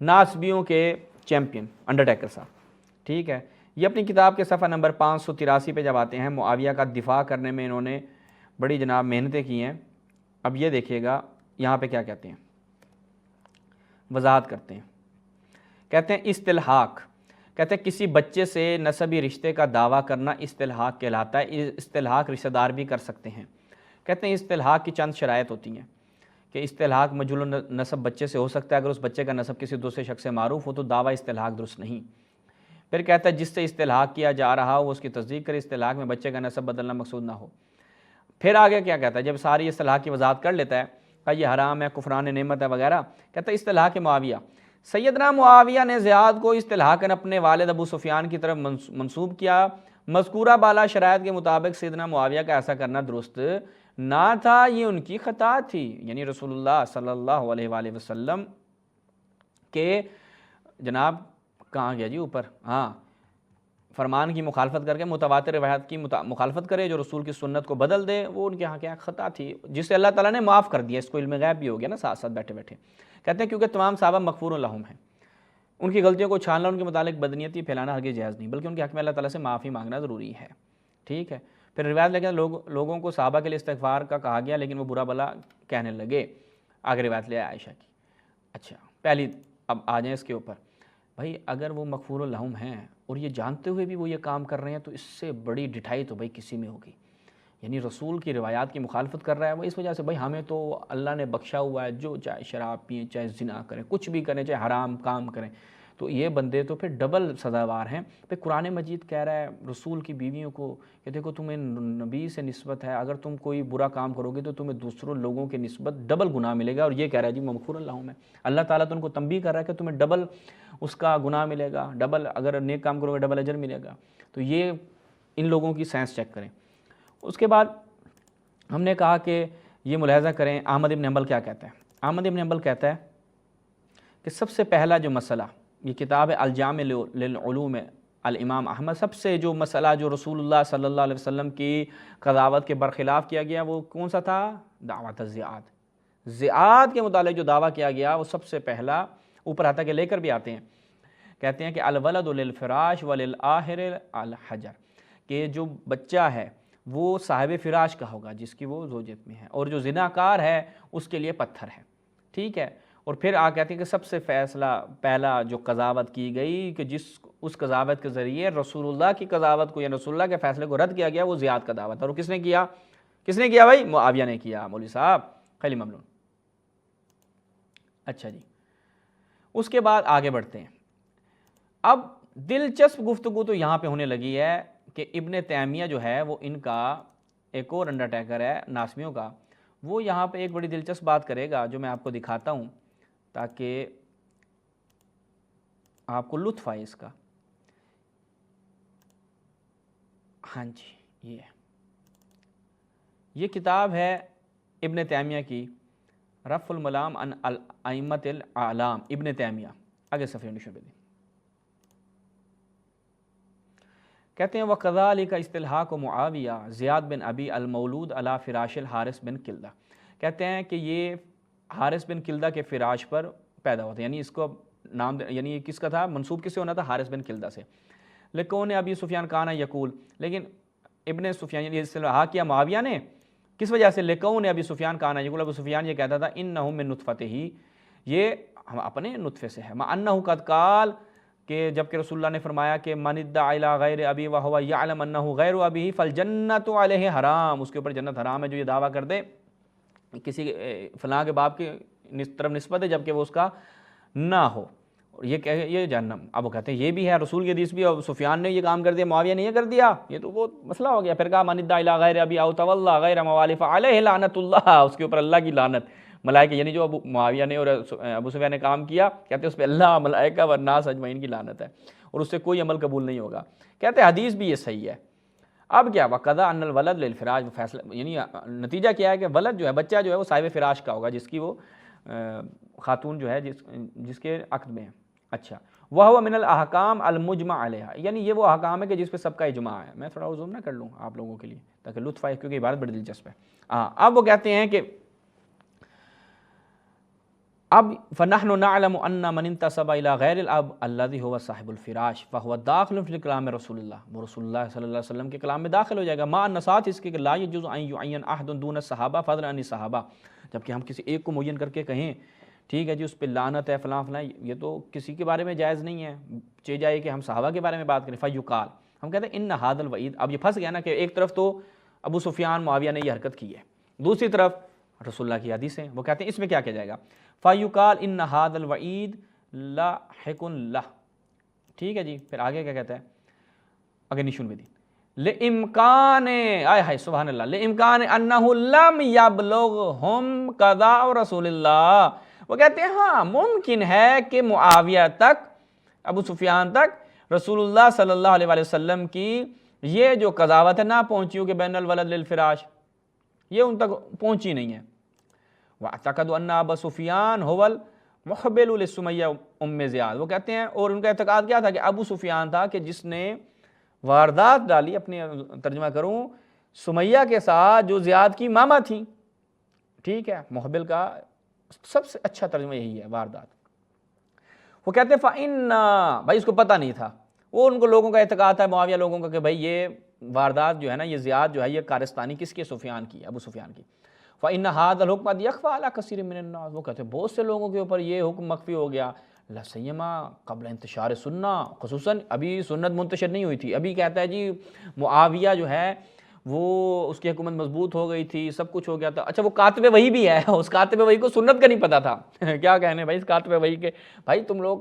ناسبیوں کے champion Undertaker صاحب، ٹھیک ہے. یہ اپنی کتاب کے صفحہ نمبر 583 پہ جب آتے ہیں، معاویہ کا دفاع کرنے میں انہوں نے بڑی جناب محنتیں کی ہیں. اب یہ دیکھیے گا یہاں پہ کیا کہتے ہیں، وضاحت کرتے ہیں. کہتے ہیں استلحاق، کہتے ہیں کسی بچے سے نسبی رشتے کا دعویٰ کرنا استلحاق کہلاتا ہے. استلحاق رشتہ دار بھی کر سکتے ہیں. کہتے ہیں استلحاق کی چند شرائط ہوتی ہیں کہ استلحاق مجهول نسب بچے سے ہو سکتا ہے، اگر اس بچے کا نسب کسی دوسرے شخص سے معروف ہو تو دعویٰ استلحاق درست نہیں. پھر کہتا ہے جس سے استلحاق کیا جا رہا ہو وہ اس کی تصدیق کرے، استلحاق میں بچے کا نسب بدلنا مقصود نہ ہو. پھر آگے کیا کہتا ہے، جب ساری استلحاق کی وضاحت کر لیتا ہے کہ یہ حرام ہے، کفران نعمت ہے وغیرہ، کہتا ہے استلحاق معاویہ، سیدنا معاویہ نے زیاد کو استلحاقاً اپنے والد ابو سفیان کی طرف منسوب کیا. مذکورہ بالا شرائط کے مطابق سیدنا معاویہ کا ایسا کرنا درست نہ تھا، یہ ان کی خطا تھی. یعنی رسول اللہ صلی اللہ علیہ وآلہ وسلم کے جناب کہاں گیا جی اوپر، ہاں، فرمان کی مخالفت کر کے متواتر روایات کی مخالفت کرے، جو رسول کی سنت کو بدل دے، وہ ان کے ہاں کیا خطا تھی، جسے اللہ تعالیٰ نے معاف کر دیا. اس کو علم غیب بھی ہو گیا نا ساتھ ساتھ بیٹھے بیٹھے. کہتے ہیں کیونکہ تمام صحابہ مغفور لہم ہیں، ان کی غلطیوں کو چھاننا، ان کے متعلق بدنیتی پھیلانا ہرگز جائز نہیں، بلکہ ان کے حق میں اللہ تعالیٰ سے معافی مانگنا ضروری ہے. ٹھیک ہے. پھر روایت لے کے لوگوں کو صحابہ کے لیے استغفار کا کہا گیا، لیکن وہ برا بلا کہنے لگے. آگے روایت لے عائشہ کی. اچھا پہلی اب آ جائیں اس کے اوپر. بھائی اگر وہ مغفور لہم ہیں اور یہ جانتے ہوئے بھی وہ یہ کام کر رہے ہیں تو اس سے بڑی ڈٹھائی تو بھائی کسی میں ہوگی. یعنی رسول کی روایات کی مخالفت کر رہا ہے وہ اس وجہ سے، بھائی ہمیں تو اللہ نے بخشا ہوا ہے، جو چاہے شراب پئیں، چاہے زنا کریں، کچھ بھی کریں، چاہے حرام کام کریں، تو یہ بندے تو پھر ڈبل سزاوار ہیں. پھر قرآن مجید کہہ رہا ہے رسول کی بیویوں کو کہ دیکھو تمہیں نبی سے نسبت ہے، اگر تم کوئی برا کام کرو گے تو تمہیں دوسروں لوگوں کے نسبت ڈبل گناہ ملے گا. اور یہ کہہ رہا ہے جی مغفور لہم ہے، اللہ تعالیٰ تو ان کو تنبیہ کر رہا ہے کہ تمہیں ڈبل اس کا گناہ ملے گا، ڈبل اگر نیک کام کرو گے ڈبل اجر ملے گا. تو یہ ان لوگوں کی سائنس چیک کریں. اس کے بعد ہم نے کہا کہ یہ ملاحظہ کریں احمد ابن حنبل کیا کہتا ہے. احمد ابن حنبل کہتا ہے کہ سب سے پہلا جو مسئلہ، یہ کتاب ہے الجامع للعلوم الامام احمد، سب سے جو مسئلہ جو رسول اللہ صلی اللہ علیہ وسلم کی قضاوت کے برخلاف کیا گیا وہ کون سا تھا؟ دعوت الزیاد. زیاد کے متعلق جو دعویٰ کیا گیا وہ سب سے پہلا اوپر آتا کہ لے کر بھی آتے ہیں. کہتے ہیں کہ الولد للفراش وللآخر الحجر، کہ جو بچہ ہے وہ صاحب فراش کا ہوگا جس کی وہ زوجت میں ہے، اور جو زناکار ہے اس کے لیے پتھر ہے. ٹھیک ہے. اور پھر کہتے ہیں کہ سب سے پہلا جو قضاوت کی گئی کہ اس قضاوت کے ذریعے رسول اللہ کی قضاوت کو یا رسول اللہ کے فیصلے کو رد کیا گیا، وہ زیاد کا دعوت. اور کس نے کیا؟ کس نے کیا بھائی؟ معاویہ نے کیا. مولوی صاحب خیلی ممنون. اچھا جی، اس کے بعد آگے بڑھتے ہیں. اب دلچسپ گفتگو تو یہاں پہ ہونے لگی ہے کہ ابن تیمیہ جو ہے وہ ان کا ایک اور انڈرٹیکر ہے ناسمیوں کا، وہ یہاں پہ ایک بڑی دلچسپ بات کرے گا جو میں آپ کو دکھاتا ہوں تاکہ آپ کو لطف آئے اس کا. ہاں جی، یہ کتاب ہے ابن تیمیہ کی، رفع الملام عن ائمۃ الاعلام، ابن تیمیہ. آگے صفحے نشر پہ دیں. کہتے ہیں وَكَذَلِكَ اسْتِلْحَاقُ مُعَاوِيَةَ زیاد بن ابی المولود علی فراش الحارث بن کلدہ. کہتے ہیں کہ یہ حارث بن کلدہ کے فراش پر پیدا ہوتا ہے، یعنی اس کو نام یعنی یہ کس کا تھا؟ منسوب کس سے ہونا تھا؟ حارث بن کلدہ سے. لکون ابی سفیان کانا یقول، لیکن ابن سفیان یعنی استلحاق کیا معاویہ نے کس وجہ سے؟ لکون ابی سفیان کانا یقول، ابو سفیان یہ کہتا تھا انہ من نطفتہ، یہ ہم اپنے نطفے سے ہے. مع انہ قد قال، کہ جب کہ رسول اللہ نے فرمایا کہ من ادعى الی غیر ابی وهو یعلم انہ غیر ابیہ فالجنۃ علیہ حرام، اس کے اوپر جنت حرام ہے جو یہ دعویٰ کر دے کسی فلاں کے باپ کی طرف نسبت ہے جبکہ وہ اس کا نہ ہو، اور یہ کہ یہ جہنم. اب وہ کہتے ہیں یہ بھی ہے رسول کی حدیث بھی، اور سفیان نے یہ کام کر دیا، معاویہ نے یہ کر دیا، یہ تو بہت مسئلہ ہو گیا. پھر کہا من ادعى الی غیر ابی او تولى غیر موالى فعلیہ لعنۃ اللہ، اس کے اوپر اللہ کی لعنت. ملائکہ یعنی جو معاویہ نے اور ابو سفیان نے کام کیا، کہتے ہیں اس پہ اللہ، ملائکہ و الناس اجمعین کی لعنت ہے، اور اس سے کوئی عمل قبول نہیں ہوگا. کہتے ہیں حدیث بھی یہ صحیح ہے. اب کیا وقضا ان الولد للفراش، فیصلہ یعنی نتیجہ کیا ہے کہ ولد جو ہے، بچہ جو ہے وہ صاحب فراش کا ہوگا جس کی وہ خاتون جو ہے جس کے عقد میں ہے. اچھا، وہو من الاحکام المجمع علیہ، یعنی یہ وہ احکام ہے کہ جس پہ سب کا اجماع ہے. میں تھوڑا زوم نہ کر لوں آپ لوگوں کے لیے تاکہ لطف آئے، کیونکہ عبارت بڑی دلچسپ ہے. اب وہ کہتے ہیں کہ اب فنحن نعلم ان من انتسب الى غیر الاب الذي هو صاحب الفراش فهو داخل في کلام رسول اللہ، وہ رسول اللہ صلی اللہ علیہ وسلم کے کلام میں داخل ہو جائے گا، مع ان ساتھ اس کے کہ لا يجوز ان يعين احد دون الصحابہ فضلا عن الصحابہ، جبکہ ہم کسی ایک کو معین کر کے کہیں ٹھیک ہے جی اس پہ لعنت ہے فلاں فلاں، یہ تو کسی کے بارے میں جائز نہیں ہے، چاہے جائے کہ ہم صحابہ کے بارے میں بات کریں۔ فیقال، ہم کہتے ہیں ان ھذا الوعید، اب یہ پھنس گیا نا کہ ایک طرف تو ابو سفیان معاویہ نے یہ حرکت کی ہے، دوسری طرف رسول اللہ کی حدیث ہیں، وہ کہتے ہیں اس میں کیا کیا جائے گا، فیقال ان ھذا الوعید لاحق لہ، ٹھیک ہے جی، پھر آگے کیا کہتا ہے، اگر نشون میں دی لامکان، آئے ہائے سبحان اللہ، لامکان انہ لم یبلغہم قضاء رسول اللہ، وہ کہتے ہیں ہاں ممکن ہے کہ معاویہ تک، ابو سفیان تک رسول اللہ صلی اللہ علیہ وآلہ وسلم کی یہ جو قضاوت ہے نہ پہنچی ہو کہ بین الولد للفراش، یہ ان تک پہنچی نہیں ہے۔ وَاعْتَقَدُوا أَنَّ أَبَا سُفْيَانَ هُوَ الْمُحْبِلُ لِسُمَيَّةِ ام زیاد، وہ کہتے ہیں اور ان کا اعتقاد کیا تھا کہ ابو سفیان تھا کہ جس نے واردات ڈالی، اپنی ترجمہ کروں، سمیہ کے ساتھ جو زیاد کی ماما تھیں، ٹھیک ہے، محبل کا سب سے اچھا ترجمہ یہی ہے، واردات۔ وہ کہتے ہیں فَإِنَّا، بھائی اس کو پتہ نہیں تھا، وہ ان کو لوگوں کا اعتقاد تھا، معاویہ لوگوں کا، کہ بھائی یہ واردات جو ہے نا، یہ زیاد جو ہے یہ کارستانی کس کے، سفیان کی، ابو سفیان کی۔ فَإِنَّ هَذَا الْحُكْمَ قَدْ يَخْفَىٰ عَلَىٰ كَثِيرٍ مِّنَ النَّاسِ، وہ کہتے ہیں بہت سے لوگوں کے اوپر یہ حکم مخفی ہو گیا، لا سیما قبل انتشار سنہ، خصوصاً ابھی سنت منتشر نہیں ہوئی تھی، ابھی کہتا ہے جی معاویہ جو ہے وہ اس کی حکومت مضبوط ہو گئی تھی، سب کچھ ہو گیا تھا۔ اچھا وہ کاتب وحی بھی ہے، اس کاتب وحی کو سنت کا نہیں پتا تھا کیا کہنے بھائی اس کاتب وحی کے، بھائی تم لوگ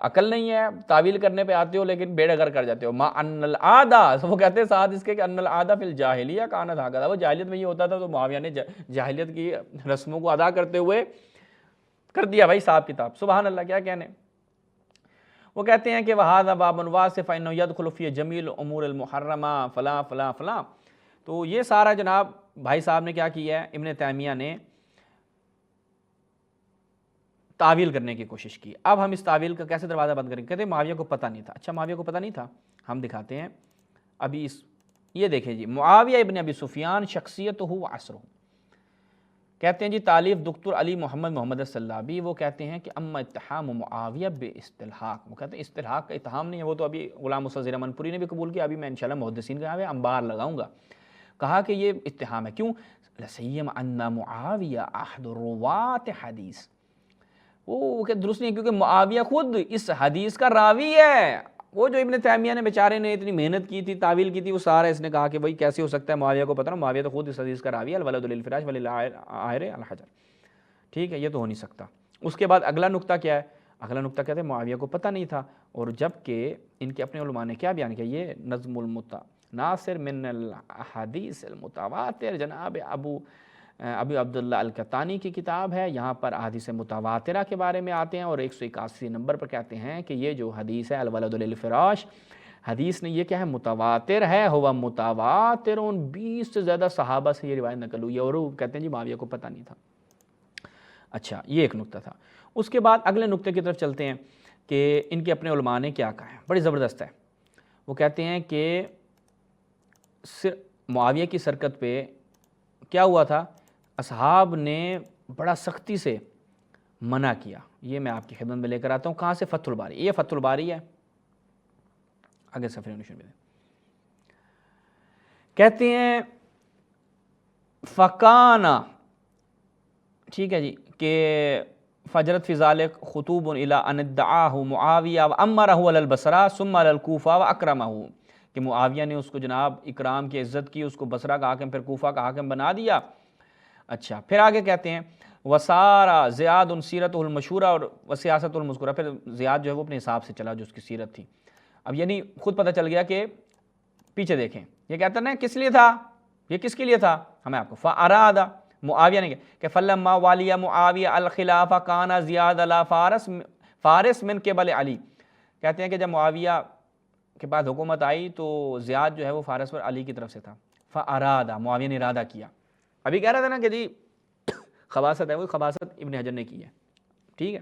عقل نہیں ہے، تعویل کرنے پہ آتے ہو لیکن بیڑا گر کر جاتے ہو۔ ما ان العادہ، وہ کہتے ہیں ساتھ اس کے کہ ان العادہ فی الجاہلیہ کانت ہکذا، وہ جاہلیت میں یہ ہوتا تھا تو معاویہ نے جاہلیت کی رسموں کو ادا کرتے ہوئے کر دیا بھائی صاحب کتاب، سبحان اللہ، کیا کہنے۔ وہ کہتے ہیں کہ وَهَذَا بَابٌ وَاسِعٌ فَإِنَّهُ يَدْخُلُ فِيهِ جَمِيعُ الْأُمُورِ الْمُحَرَّمَةِ فلاں فلاں فلاں، تو یہ سارا جناب بھائی صاحب نے کیا کیا ہے، ابن تیمیہ نے تعویل کرنے کی کوشش کی۔ اب ہم اس تعویل کا کیسے دروازہ بند کریں گے، کہتے ہیں معاویہ کو پتہ نہیں تھا۔ اچھا معاویہ کو پتہ نہیں تھا، ہم دکھاتے ہیں ابھی یہ دیکھیں جی، معاویہ ابن ابی سفیان شخصیتہ و عصرہ، کہتے ہیں جی تالیف دکتور علی محمد السلابی، وہ کہتے ہیں کہ اما اتہام معاویہ بے استلحاق، وہ کہتے ہیں استلحاق کا اتہام نہیں ہے، وہ تو ابھی غلام مستظہر منپوری نے بھی قبول کیا، ابھی میں انشاءاللہ محدثین کا انبار لگاؤں گا، کہا کہ یہ اتہام ہے، کیوں، لسیم ان معاویہ احد روات حدیث، وہ کہ درست نہیں ہے کیونکہ معاویہ خود اس حدیث کا راوی ہے، وہ جو ابن تیمیہ نے بیچارے نے اتنی محنت کی تھی، تعویل کی تھی، وہ سارا اس نے کہا کہ بھائی کیسے ہو سکتا ہے، معاویہ کو پتہ نا، معاویہ تو خود اس حدیث کا راوی ہے، الولد للفراش وللعاہر الحجر، ٹھیک ہے، یہ تو ہو نہیں سکتا۔ اس کے بعد اگلا نقطہ کیا ہے، اگلا نقطہ کہتے ہیں معاویہ کو پتہ نہیں تھا، اور جبکہ ان کے اپنے علماء نے کیا بیان کیا، یہ نظم المتناصر من الحدیث المتواتر، جناب ابو عبداللہ القطانی کی کتاب ہے، یہاں پر احادیث متواترہ کے بارے میں آتے ہیں، اور 181 نمبر پر کہتے ہیں کہ یہ جو حدیث ہے الولد للفراش، حدیث نے یہ کیا ہے، متواتر ہے، ہوا متواتر، 20 سے زیادہ صحابہ سے یہ روایت نقل ہوئی ہے، اور وہ کہتے ہیں جی معاویہ کو پتہ نہیں تھا۔ اچھا یہ ایک نقطہ تھا۔ اس کے بعد اگلے نقطے کی طرف چلتے ہیں کہ ان کے اپنے علماء نے کیا کہا ہے، بڑی زبردست ہے۔ وہ کہتے ہیں کہ معاویہ کی سرکت پہ کیا ہوا تھا، اصحاب نے بڑا سختی سے منع کیا، یہ میں آپ کی خدمت میں لے کر آتا ہوں، کہاں سے، فتح الباری، یہ فتح الباری ہے، آگے صفحے نشون میں کہتے ہیں فکانا، ٹھیک ہے جی، کہ فجرت فی ذالک خطوب الی ان ادعاہ معاویہ وامرہ علی البصرہ ثم علی الکوفہ واکرمہ، کہ معاویہ نے اس کو جناب اکرام کی عزت کی، اس کو بصرہ کا حاکم پھر کوفہ کا حاکم بنا دیا۔ اچھا پھر آگے کہتے ہیں وسارا زیاد سیرتہ المشہورہ اور وسیاست المذکورہ، پھر زیاد جو ہے وہ اپنے حساب سے چلا جو اس کی سیرت تھی۔ اب یعنی خود پتہ چل گیا کہ پیچھے دیکھیں، یہ کہتا نا کس لیے تھا، یہ کس کے لیے تھا، ہمیں آپ کو فارادہ، معاویہ نے کہ فلما والیہ معاویہ الخلافہ کانا زیاد علی فارس من قبل علی، کہتے ہیں کہ جب معاویہ کے بعد حکومت آئی تو زیاد جو ہے وہ فارس پر علی کی طرف سے تھا، فارادہ، معاویہ نے ارادہ کیا۔ ابھی کہہ رہا تھا نا کہ جی خباثت ہے، وہ خباثت ابن حجر نے کی ہے، ٹھیک ہے،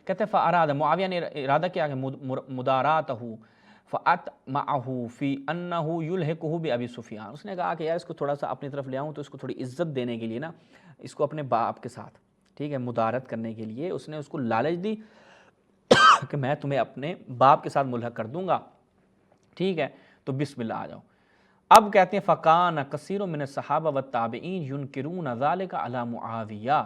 کہتے ہیں فارادہ، معاویہ نے ارادہ کیا کہ مداراتہ فاطمعہ فی انہ یلحقہ بابی سفیان، اس نے کہا کہ یار اس کو تھوڑا سا اپنی طرف لے آؤں تو اس کو تھوڑی عزت دینے کے لیے نا، اس کو اپنے باپ کے ساتھ، ٹھیک ہے، مدارت کرنے کے لیے اس نے اس کو لالچ دی کہ میں تمہیں اپنے باپ کے ساتھ ملحق کر دوں گا، ٹھیک ہے، تو بسم اللہ آ جاؤ۔ اب کہتے ہیں فَقَانَ كَثِيرٌ مِّنَ الصَّحَابَةِ وَالتَّابِعِينَ يُنْكِرُونَ ذَلِكَ عَلَى مُعَاوِيَةَ،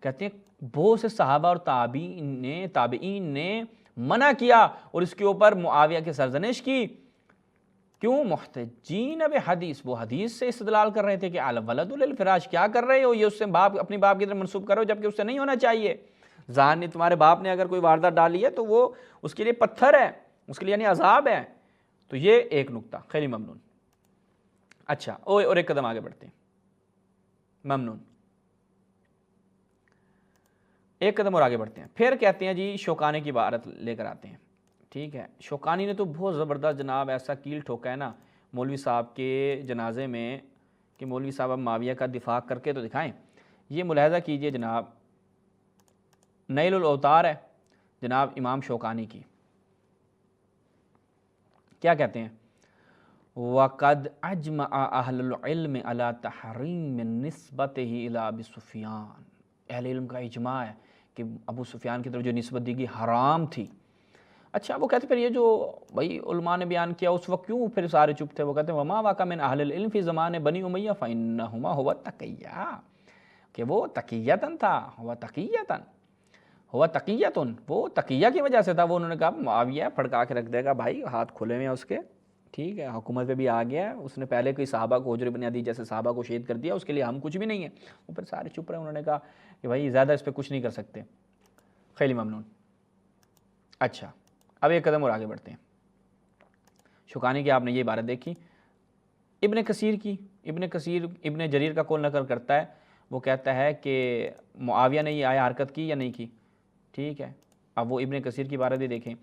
کہتے ہیں بہت سے صحابہ اور تابعین نے منع کیا اور اس کے اوپر معاویہ کی سرزنش کی، کیوں؟ محتجین بحدیث، وہ حدیث سے استدلال کر رہے تھے کہ الولد للفراش، کیا کر رہے ہو، یہ اس سے اپنی باپ کی طرف منسوب کرو جبکہ اس سے نہیں ہونا چاہیے۔ ظاہر نے تمہارے باپ نے اگر کوئی واردات ڈالی ہے تو وہ اس کے لیے پتھر ہے، اس کے لیے یعنی عذاب ہے۔ تو یہ ایک نقطہ، خیلی ممنون۔ اچھا اور ایک قدم آگے بڑھتے ہیں، ممنون، ایک قدم اور آگے بڑھتے ہیں۔ پھر کہتے ہیں جی شوکانی کی عبارت لے کر آتے ہیں، ٹھیک ہے۔ شوکانی نے تو بہت زبردست جناب ایسا کیل ٹھوکا ہے نا مولوی صاحب کے جنازے میں کہ مولوی صاحب اب معاویہ کا دفاع کر کے تو دکھائیں۔ یہ ملاحظہ کیجئے جناب، نیل الاوتار ہے جناب امام شوکانی کی، کیا کہتے ہیں؟ وَقَدْ أَجْمَعَ أَهْلُ الْعِلْمِ عَلَى تَحْرِيمِ نِسْبَتِهِ إِلَى أَبِي سفیان، اہل علم کا اجماع ہے کہ ابو سفیان کی طرف جو نسبت دی گئی حرام تھی۔ اچھا وہ کہتے ہیں پھر یہ جو بھائی علماء نے بیان کیا اس وقت کیوں پھر سارے چپ تھے؟ وہ کہتے ہیں وَمَا وَاقَعَ مِنْ أَهْلِ الْعِلْمِ فِي زَمَانِ بَنِي أُمَيَّةَ فَإِنَّهُمَا هُوَ التَّقِيَّةُ، کہ وہ تقیّتاً تھا، ہوا تقیّتاً، وہ تقیہ کی وجہ سے تھا۔ وہ انہوں نے کہا معاویہ پھڑکا کے رکھ دے گا، بھائی ہاتھ کھلے ہوئے ہیں اس کے، ٹھیک ہے، حکومت پہ بھی آ گیا ہے، اس نے پہلے کوئی صحابہ کو حجر بن عدی جیسے صحابہ کو شہید کر دیا، اس کے لیے ہم کچھ بھی نہیں ہیں۔ وہ پھر سارے چپ رہے، انہوں نے کہا کہ بھائی زیادہ اس پہ کچھ نہیں کر سکتے۔ خیلی ممنون۔ اچھا اب ایک قدم اور آگے بڑھتے ہیں۔ شوکانی کی آپ نے یہ عبارت دیکھی، ابن کثیر کی، ابن کثیر ابن جریر کا قول نقل کرتا ہے، وہ کہتا ہے کہ معاویہ نے یہ آیا حرکت کی یا نہیں کی، ٹھیک ہے۔ اب وہ ابن کثیر کی عبارت بھی دیکھیں،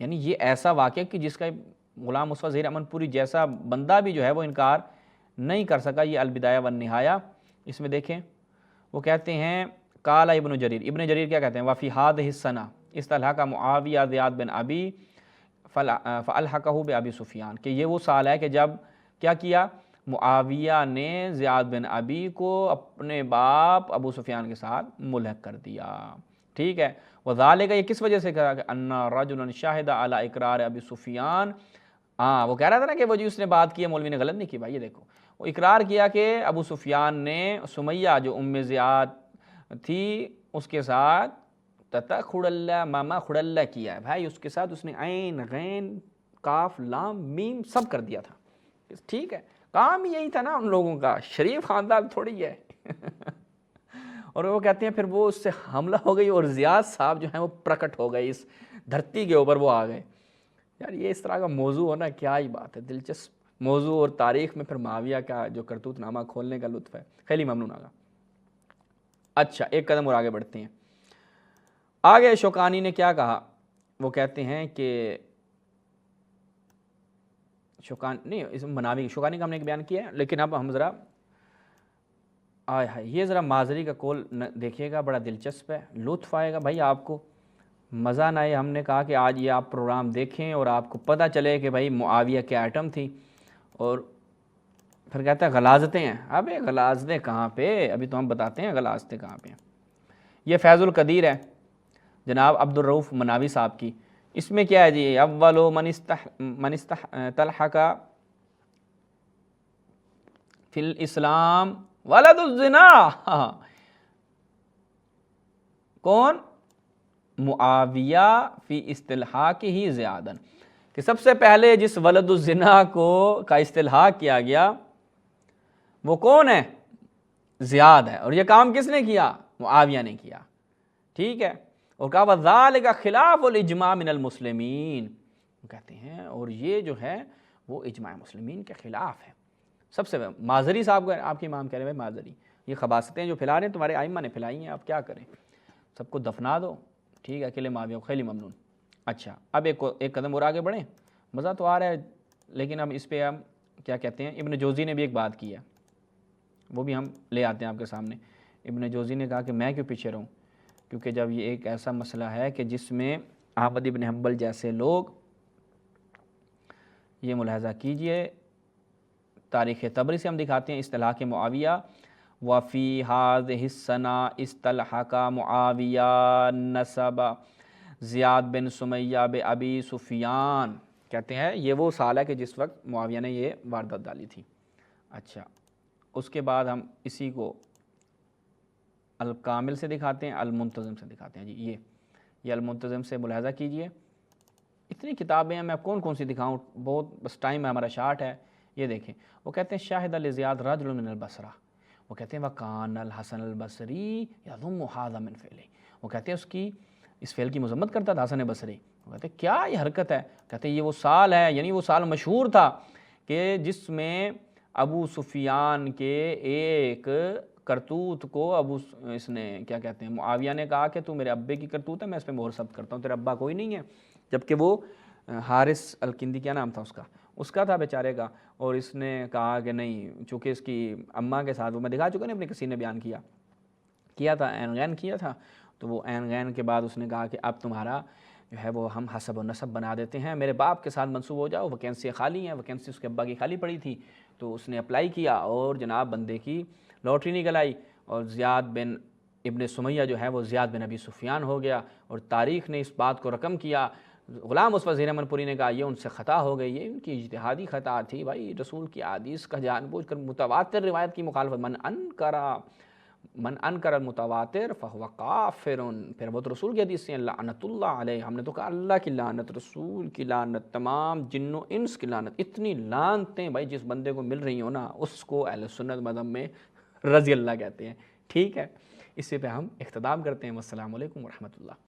یعنی یہ ایسا واقعہ کہ جس کا غلام مصطفیٰ ظہیر امن پوری جیسا بندہ بھی جو ہے وہ انکار نہیں کر سکا۔ یہ البدایہ والنہایہ، اس میں دیکھیں وہ کہتے ہیں قال ابن جریر، ابن جریر کیا کہتے ہیں وفی هذه السنہ استلحق معاویہ زیاد بن ابی فالحقہ بابی سفیان، کہ یہ وہ سال ہے کہ جب کیا کیا معاویہ نے زیاد بن ابی کو اپنے باپ ابو سفیان کے ساتھ ملحق کر دیا، ٹھیک ہے۔ وذالک، یہ کس وجہ سے کہا کہ ان رجلا شاہد علی اقرار ابی سفیان، ہاں وہ کہہ رہا تھا نا کہ وہ جو اس نے بات کی ہے مولوی نے غلط نہیں کی، بھائی یہ دیکھو وہ اقرار کیا کہ ابو سفیان نے سمیہ جو ام زیاد تھی اس کے ساتھ تتا خڑلہ ماما خڑلہ کیا ہے، بھائی اس کے ساتھ اس نے عین غین کاف لام میم سب کر دیا تھا، ٹھیک ہے۔ کام یہی تھا نا ان لوگوں کا، شریف خاندان تھوڑی ہے۔ اور وہ کہتے ہیں پھر وہ اس سے حملہ ہو گئی اور زیاد صاحب جو ہیں وہ پرکٹ ہو گئے، اس دھرتی کے اوپر وہ آ گئے۔ یار یہ اس طرح کا موضوع ہونا کیا ہی بات ہے، دلچسپ موضوع، اور تاریخ میں پھر معاویہ کا جو کرتوت نامہ کھولنے کا لطف ہے۔ خیلی ممنون آگا۔ اچھا ایک قدم اور آگے بڑھتے ہیں۔ آگے شوکانی نے کیا کہا، وہ کہتے ہیں کہ مناوی شوکانی کا ہم نے ایک بیان کیا ہے، لیکن اب ہم ذرا یہ ذرا مازری کا قول دیکھیے گا، بڑا دلچسپ ہے، لطف آئے گا بھائی آپ کو، مزہ نہ آئے۔ ہم نے کہا کہ آج یہ آپ پروگرام دیکھیں اور آپ کو پتہ چلے کہ بھائی معاویہ کیا آئٹم تھی، اور پھر کہتا ہے غلاظتیں ہیں۔ اب یہ غلاظتیں کہاں پہ، ابھی تو ہم بتاتے ہیں غلاظتیں کہاں پہ ہیں۔ یہ فیض القدیر ہے جناب عبد الرؤف مناوی صاحب کی، اس میں کیا ہے جی اول من استلحق فی الاسلام ولد الزنا، کون؟ معاویہ فی استلحاق ہی زیادن، کہ سب سے پہلے جس ولد الزنا کا استلحاق کیا گیا وہ کون ہے؟ زیاد ہے، اور یہ کام کس نے کیا؟ معاویہ نے کیا، ٹھیک ہے۔ اور کہا وَذَلِكَ خِلَافُ الْإِجْمَاعِ مِنَ الْمُسْلِمِينَ، کہتے ہیں اور یہ جو ہے وہ اجماع مسلمین کے خلاف ہے۔ سب سے مازری صاحب کو آپ کے امام کہہ رہے ہیں بھائی مازری، یہ خباثتیں جو پھیلا رہے ہیں تمہارے ائمہ نے پھیلائی ہیں، آپ کیا کریں، سب کو دفنا دو، ٹھیک ہے، اکیلے معاویہ کو۔ خیلی ممنون۔ اچھا اب ایک قدم اور آگے بڑھیں، مزہ تو آ رہا ہے لیکن اب اس پہ ہم کیا کہتے ہیں، ابن جوزی نے بھی ایک بات کی ہے، وہ بھی ہم لے آتے ہیں آپ کے سامنے۔ ابن جوزی نے کہا کہ میں کیوں پیچھے رہوں، کیونکہ جب یہ ایک ایسا مسئلہ ہے کہ جس میں احمد ابن حنبل جیسے لوگ، یہ ملاحظہ کیجئے تاریخ طبری سے ہم دکھاتے ہیں اصطلاح معاویہ وفی هذه السنة استلحق معاویہ نسب زیاد بن سمیہ بابی سفیان، کہتے ہیں یہ وہ سال ہے کہ جس وقت معاویہ نے یہ واردات ڈالی تھی۔ اچھا، اس کے بعد ہم اسی کو الکامل سے دکھاتے ہیں، المنتظم سے دکھاتے ہیں۔ جی یہ المنتظم سے ملاحظہ کیجئے، اتنی کتابیں ہیں، میں کون کون سی دکھاؤں، بہت بس ٹائم ہے ہمارا شارٹ ہے۔ یہ دیکھیں، وہ کہتے ہیں شاہد لزیاد رجل من البصرہ، وہ کہتے ہیں وکان الحسن البصری یذم ھذا من فعلہ، وہ کہتے ہیں اس فعل کی مذمت کرتا تھا حسن بصری، وہ کہتے ہیں کیا یہ حرکت ہے، کہتے ہیں یہ وہ سال ہے، یعنی وہ سال مشہور تھا کہ جس میں ابو سفیان کے ایک کرتوت کو اس نے کیا کہتے ہیں معاویہ نے کہا کہ تو میرے ابے کی کرتوت ہے، میں اس پہ مہر ثبت کرتا ہوں، تیرا ابا کوئی نہیں ہے، جبکہ وہ حارث الکندی کیا نام تھا اس کا تھا بیچارے کا، اور اس نے کہا کہ نہیں، چونکہ اس کی اماں کے ساتھ وہ میں دکھا چکا نا اپنے کسی نے بیان کیا تھا، عین غین کیا تھا، تو وہ عین غین کے بعد اس نے کہا کہ اب تمہارا جو ہے وہ ہم حسب و نسب بنا دیتے ہیں، میرے باپ کے ساتھ منسوب ہو جاؤ، ویکینسی خالی ہیں، ویکینسی اس کے ابا کی خالی پڑی تھی، تو اس نے اپلائی کیا اور جناب بندے کی لاٹری نکل آئی، اور زیاد بن ابن سمیہ جو ہے وہ زیاد بن ابی سفیان ہو گیا، اور تاریخ نے اس بات کو رقم کیا۔ غلام اس وزیر امن پوری نے کہا یہ ان سے خطا ہو گئی، یہ ان کی اجتہادی خطا تھی، بھائی رسول کی احادیث کا جان بوجھ کر متواتر روایت کی مخالفت، من انکر المتواتر فہو کافر، پھر وہ تو رسول کی حدیث سے لعنت اللہ علیہ، ہم نے تو کہا اللہ کی لعنت، رسول کی لعنت، تمام جن و انس کی لعنت، اتنی لعنتیں بھائی جس بندے کو مل رہی ہوں نا اس کو اہل سنت مذہب میں رضی اللہ کہتے ہیں۔ ٹھیک ہے، اسی پہ ہم اختتام کرتے ہیں۔ والسلام علیکم ورحمۃ اللہ۔